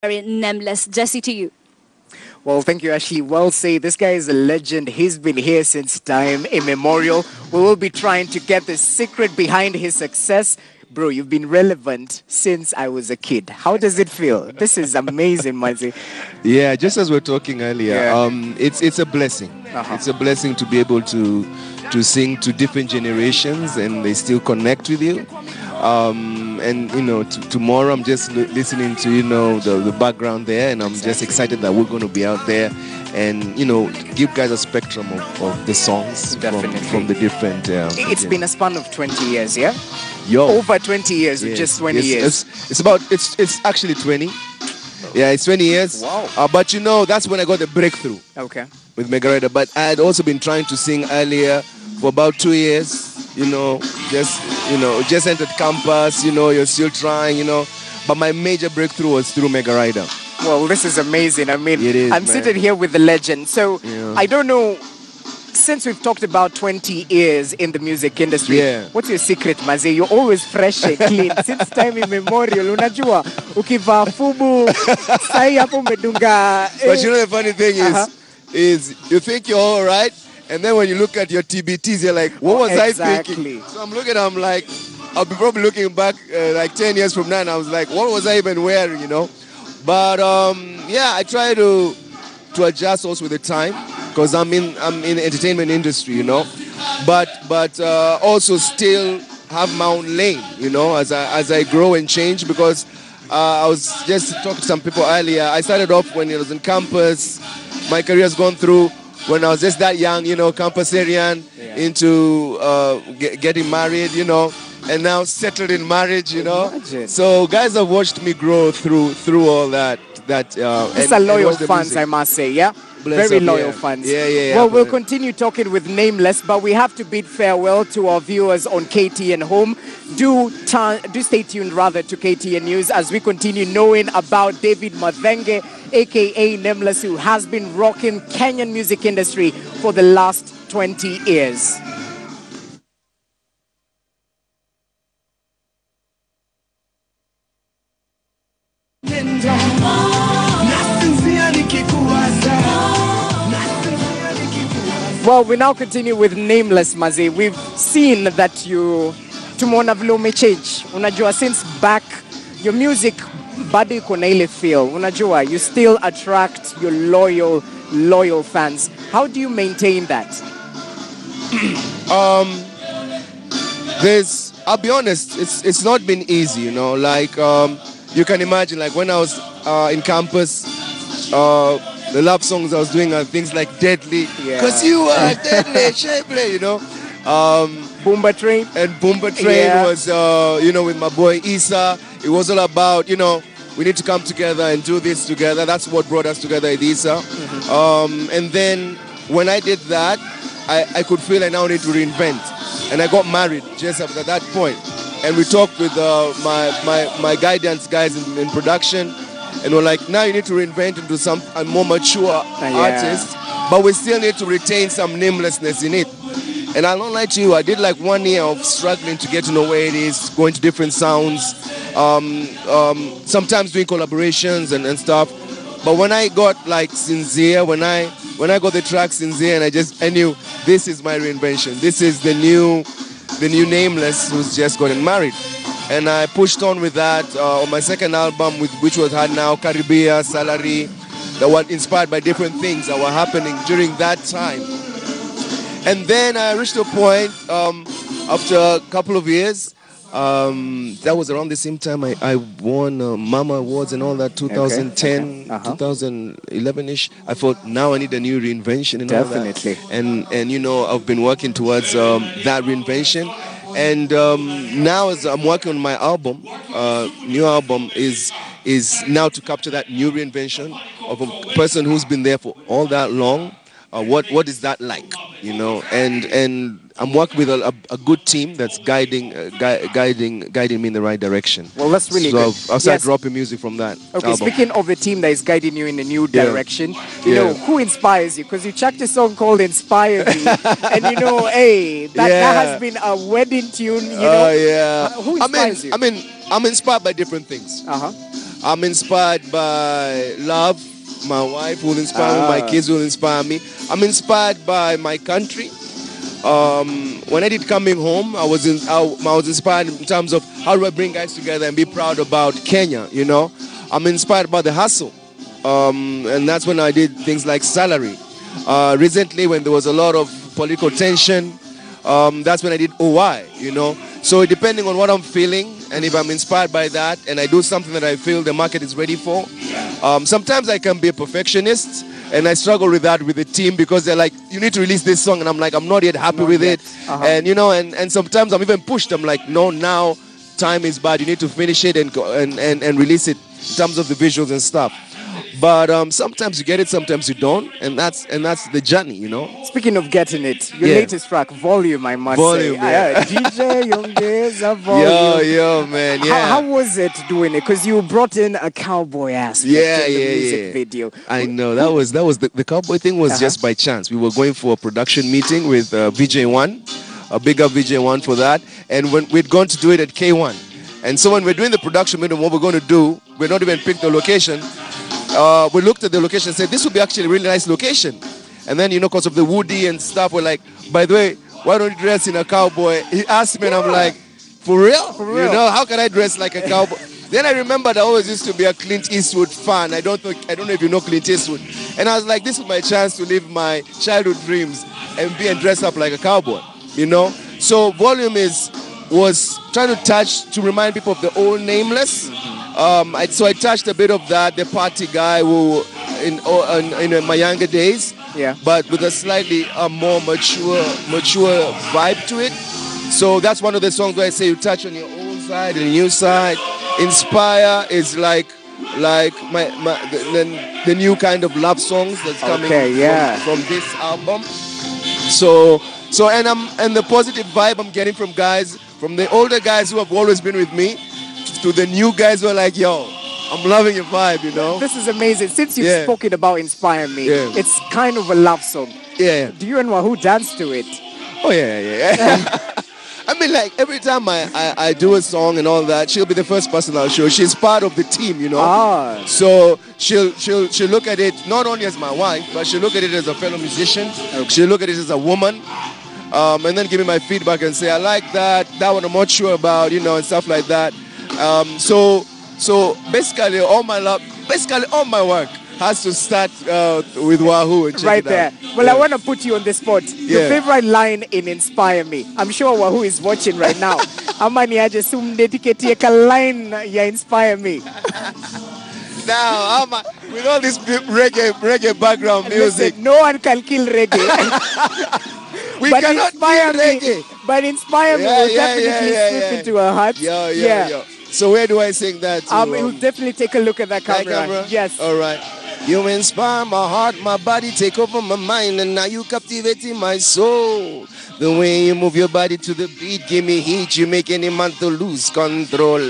Nameless. Jesse, to you. Well, thank you, Ashley. Well said. This guy is a legend. He's been here since time immemorial. We will be trying to get the secret behind his success. Bro, you've been relevant since I was a kid. How does it feel? This is amazing, Mazi. Yeah, just as we are talking earlier, Yeah. it's a blessing. It's a blessing to be able to sing to different generations, and they still connect with you. And tomorrow I'm just listening to the background there, and I'm just excited that we're going to be out there and give guys a spectrum of the songs from the different. It's been a span of 20 years, yeah? Yo, Over 20 years, or just 20 years? It's actually 20. Yeah, it's 20 years. Wow. But that's when I got the breakthrough. Okay. With Mega Rider. But I had also been trying to sing earlier for about 2 years. Just entered campus. You're still trying. But my major breakthrough was through Mega Rider. Well, this is amazing. I mean, It is, I'm man. sitting here with the legend. So Yeah. I don't know. Since we've talked about 20 years in the music industry, Yeah. what's your secret, Maze? You're always fresh and clean. Since time immemorial, unajua, ukivaa fubu, sai hapo umedunga. But the funny thing is you think you're all right, and then when you look at your TBTs, you're like, what was I Exactly. thinking? So I'm like, I'll be probably looking back like 10 years from now, and I was like, what was I even wearing, But I try to adjust also with the time, because I'm in the entertainment industry, but also still have my own lane, as I grow and change, because I was just talking to some people earlier. I started off when I was in campus. My career has gone through when I was just that young, campus Syrian, into getting married, and now settled in marriage, Imagine. So guys have watched me grow through all that. It's a loyal fans, I must say, yeah? Bless Very up, loyal yeah. fans. Yeah. Well, we'll continue talking with Nameless, but we have to bid farewell to our viewers on KTN Home. Do stay tuned, rather, to KTN News as we continue knowing about David Madenge, a.k.a. Nameless, who has been rocking Kenyan music industry for the last 20 years. Well, we now continue with Nameless, Mazi. We've seen that you tumeona vile umechange. Unajua, since back, your music bado iko na ile feel. Unajua, you still attract your loyal fans. How do you maintain that? I'll be honest, it's not been easy, like you can imagine, like when I was in campus, the love songs I was doing are things like Deadly, because you are deadly, shapely, Boomba Train? and Boomba Train was, with my boy Issa. It was all about, we need to come together and do this together. That's what brought us together at Issa. And then when I did that, I could feel I now need to reinvent. And I got married just after that point. And we talked with my guidance guys in production. And we're like, now you need to reinvent into a more mature artist, but we still need to retain some namelessness in it. And I don't lie to you, I did like 1 year of struggling to get to know where it is, going to different sounds, sometimes doing collaborations and stuff. But when I got like Sincere, when I got the track Sincere, and I knew this is my reinvention. This is the new Nameless who's just gotten married. And I pushed on with that on my second album, which was had now Caribbean, Salary, that were inspired by different things that were happening during that time. And then I reached a point after a couple of years. That was around the same time I won Mama Awards and all that, 2010, 2011-ish. I thought, now I need a new reinvention and Definitely. all that. And I've been working towards that reinvention. And now as I'm working on my album, new album is now to capture that new reinvention of a person who's been there for all that long. What is that like, And I'm working with a good team that's guiding me in the right direction. Well, that's really good. So I'll start dropping music from that. Okay, album. speaking of the team that is guiding you in a new Yeah. direction, who inspires you? Because you chucked a song called Inspire Me, and hey, that has been a wedding tune, Yeah. Who inspires you? I'm inspired by different things. I'm inspired by love. My wife will inspire me. My kids will inspire me. I'm inspired by my country. When I did Coming Home, I was inspired in terms of how do I bring guys together and be proud about Kenya, you know. I'm inspired by the hustle. And that's when I did things like Salary. Recently, when there was a lot of political tension, that's when I did OY, you know. So depending on what I'm feeling, and if I'm inspired by that, and I do something that I feel the market is ready for, sometimes I can be a perfectionist, and I struggle with that with the team because they're like, you need to release this song, and I'm like, I'm not yet happy with it. And you know, and sometimes I'm even pushed. I'm like, no, now time is bad. You need to finish it and release it in terms of the visuals and stuff. But sometimes you get it, sometimes you don't, and that's the journey, you know. Speaking of getting it, your latest track, Volume, I must Volume, say. yeah. DJ Youngeza, Volume. Yo, man, yeah. How was it doing it? Because you brought in a cowboy aspect in the music video. I know, that was the cowboy thing was just by chance. We were going for a production meeting with VJ1, a big up VJ1 for that, and when we'd gone to do it at K1. And so when we're doing the production meeting, what we're going to do, we're not even picked the location. We looked at the location and said, this would be actually a really nice location. And then, you know, because of the woody and stuff, we're like, by the way, why don't you dress in a cowboy? He asked me, and I'm like, for real? For real? You know, how can I dress like a cowboy? Then I remembered I always used to be a Clint Eastwood fan. I don't know if you know Clint Eastwood. And I was like, this is my chance to live my childhood dreams and dress up like a cowboy, you know? So Volume was trying to remind people of the old Nameless. So I touched a bit of that, the party guy who in my younger days, but with a slightly more mature vibe to it. So that's one of the songs where I say you touch on your old side and new side. Inspire is like the new kind of love songs that's coming from this album. So and the positive vibe I'm getting from guys, from the older guys who have always been with me, to the new guys who are like, yo, I'm loving your vibe, you know? This is amazing. Since you've spoken about Inspire Me, it's kind of a love song. Yeah. Do you and Wahoo dance to it? Oh, yeah. I mean, like, every time I do a song and all that, she'll be the first person I'll show. She's part of the team, you know? So she'll look at it not only as my wife, but she'll look at it as a fellow musician. She'll look at it as a woman. And then give me my feedback and say, I like that one I'm not sure about, you know, and stuff like that. So basically all my work has to start with Wahoo and check right it there. out. Well, I want to put you on the spot. Your favorite line in Inspire Me. I'm sure Wahoo is watching right now. Amani aje sumdedicate ka line ya Inspire Me. Now, with all this reggae background music, listen, no one can kill reggae. we cannot kill reggae. But Inspire Me will definitely slip into her heart. Yo. So where do I sing that to? We'll definitely take a look at that camera. Yes. All right. You inspire my heart, my body, take over my mind, and now you captivating my soul. The way you move your body to the beat, give me heat, you make any man to lose control.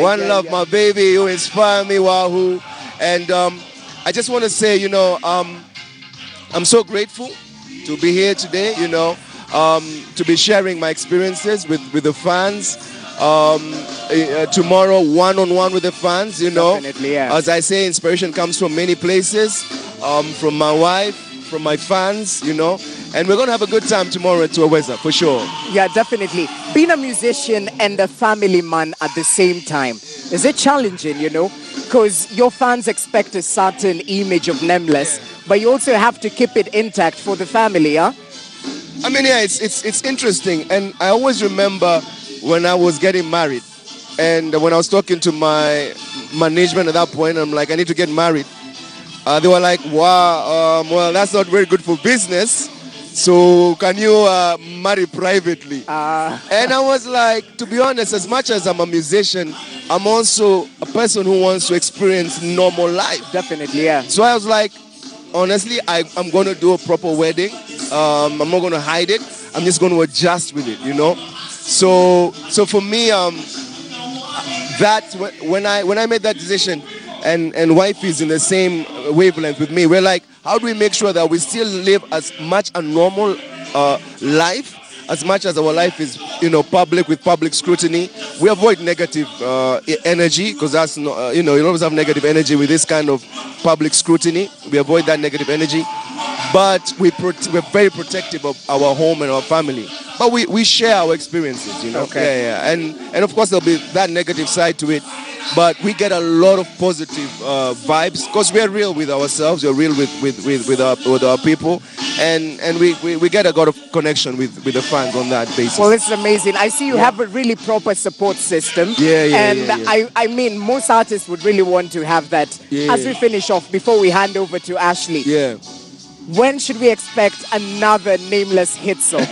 One love, my baby, you inspire me, Wahoo. And I just want to say, you know, I'm so grateful to be here today, you know, to be sharing my experiences with the fans. Tomorrow, one-on-one with the fans, you know. Definitely, yeah. As I say, inspiration comes from many places, from my wife, from my fans, you know. And we're going to have a good time tomorrow at Tuaweza, for sure. Yeah, definitely. Being a musician and a family man at the same time, is it challenging, you know? Because your fans expect a certain image of Nameless, but you also have to keep it intact for the family, huh? I mean, yeah, it's interesting. And I always remember when I was getting married, and when I was talking to my management at that point, I'm like, I need to get married. They were like, wow, well, that's not very good for business. So can you marry privately? And I was like, to be honest, as much as I'm a musician, I'm also a person who wants to experience normal life. Definitely, yeah. So I was like, honestly, I'm going to do a proper wedding. I'm not going to hide it. I'm just going to adjust with it, you know? So for me, that's when I made that decision, and wife is in the same wavelength with me. We're like, how do we make sure that we still live as much a normal life, as much as our life is, public with public scrutiny, we avoid negative energy, because that's not, you always have negative energy with this kind of public scrutiny. We avoid that negative energy, but we're very protective of our home and our family. But we share our experiences, Okay. Yeah. And of course there'll be that negative side to it, but we get a lot of positive vibes, because we're real with ourselves, we're real with our people, and we get a lot of connection with the fans on that basis. Well, this is amazing. I see you have a really proper support system. Yeah. And I mean, most artists would really want to have that. Yeah. As we finish off, before we hand over to Ashley, Yeah. when should we expect another Nameless hit song?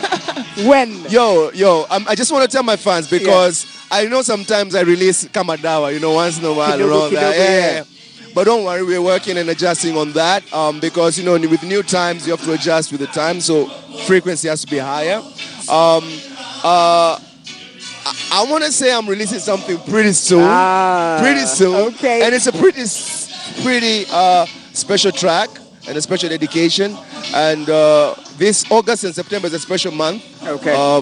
When? Yo, I just want to tell my fans, because I know sometimes I release Kamadawa, once in a while and all that. Yeah. But don't worry, we're working and adjusting on that, because, with new times, you have to adjust with the time, so frequency has to be higher. I want to say I'm releasing something pretty soon. Pretty soon. Okay. And it's a pretty special track and a special dedication. And this August and September is a special month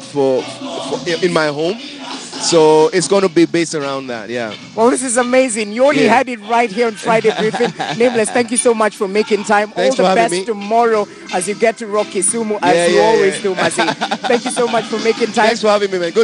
for in my home. So it's going to be based around that, yeah. Well, this is amazing. You only had it right here on Friday Briefing. Nameless, thank you so much for making time. Thanks all the for having best me. tomorrow as you get to rock Kisumu, as you always do, Mazi. Thank you so much for making time. Thanks for having me, man. Good.